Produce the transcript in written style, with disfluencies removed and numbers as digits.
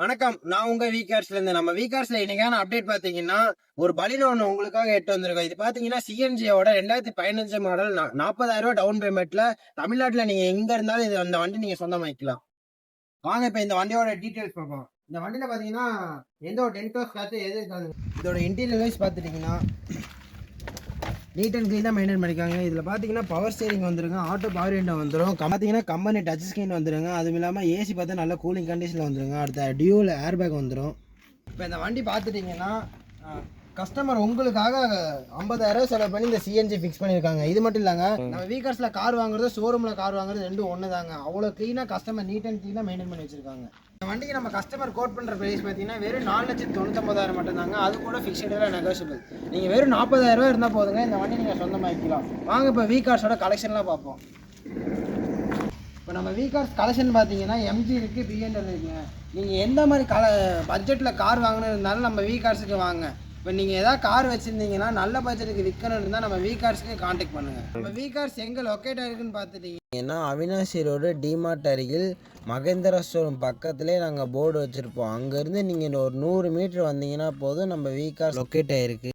வணக்கம். நான் உங்க விகார்ஸ்ல இருந்து. நம்ம விகார்ஸ்ல இன்னைக்கான அப்டேட் பாத்தீங்கன்னா, ஒரு பலினோ ஒண்ணு உங்களுக்காக எட்டு வந்திருக்கோம். இது பாத்தீங்கன்னா சிஎன்ஜியோட 2015 மாடல் 40,000 டவுன் பேமெண்ட்ல தமிழ்நாட்டுல நீங்க எங்க இருந்தாலும் இந்த வண்டி நீங்க சொந்தமாக்கிக்கலாம். வாங்க இப்ப இந்த வண்டியோட டீடைல்ஸ் பார்ப்போம். இந்த வண்டியில பாத்தீங்கன்னா எந்த ஒரு டென்டோ ஸ்கிராட்ச் எதுவும் இருக்காது. இதோட இன்டீரியர் வைஸ் பாத்துட்டீங்கன்னா நீட் அண்ட் க்ளீனாக மெயின்டைன் பண்ணிக்காங்க. இதில் பார்த்தீங்கன்னா பவர் ஸ்டேரிங் வந்துருங்க, ஆட்டோ பவர் விண்டோ வந்துடும். பார்த்தீங்கன்னா கம்பெனி டச் ஸ்க்ரீன் வந்துருங்க. அதுவும் இல்லாமல் ஏசி பார்த்தா நல்ல கூலிங் கண்டிஷனில் வந்துருங்க. அடுத்த டியூவில் ஏர் பேக் வந்துடும். இப்போ இந்த வண்டி பார்த்துட்டிங்கன்னா கஸ்டமர் உங்களுக்காக 50,000 செலவு பண்ணி இந்த சிஎன்ஜி ஃபிக்ஸ் பண்ணியிருக்காங்க. இது மட்டும் இல்லைங்க, நம்ம வீக்கர்ஸில் கார் வாங்குறது ஷோரூமில் கார் வாங்குறது ரெண்டும் ஒன்று தாங்க. அவ்வளோ க்ளீனாக கஸ்டமர் நீட் அண்ட் க்ளீனாக மெயின்டைன் பண்ணி வச்சிருக்காங்க. இந்த வண்டிக்கு நம்ம கஸ்டமர் கோட் பண்ணுற ப்ரைஸ் பார்த்தீங்கன்னா வெறும் 4,99,000 மட்டும்தாங்க. அது கூட ஃபிக்ஸ்டாக நெகோஷியபிள். நீங்கள் வெறும் 40,000 இருந்தால் போதுங்க, இந்த வண்டி நீங்கள் சொந்தமாக்கிக்கலாம். வாங்க இப்போ வீகார்ஸோட கலெக்ஷன்லாம் பார்ப்போம். இப்போ நம்ம வீகார்ஸ் கலெக்ஷன் பார்த்தீங்கன்னா எம்ஜி இருக்குது, பிஎன்டபிள்யூ இருக்குங்க. நீங்கள் எந்த மாதிரி பட்ஜெட்டில் கார் வாங்கணும் இருந்தாலும் நம்ம வீகார்ஸுக்கு வாங்க. இப்போ நீங்கள் எதாவது கார் வச்சுருந்தீங்கன்னா நல்ல பட்ஜெட்டுக்கு விற்கணும் இருந்தால் நம்ம வீகார்ஸ்க்கு கான்டாக்ட் பண்ணுங்கள். நம்ம வீகார்ஸ் எங்கே லொக்கேட் ஆகிருக்குன்னு பார்த்துட்டீங்கன்னா அவினாசி ரோடு டிமார்ட் அருகில் மகேந்திரா ஷோரூம் பக்கத்துலேயே நாங்கள் போர்டு வச்சுருப்போம். அங்கேருந்து நீங்கள் ஒரு 100 மீட்டர் வந்தீங்கன்னா போதும் நம்ம வீகார்ஸ் லொக்கேட் ஆகிருக்கு.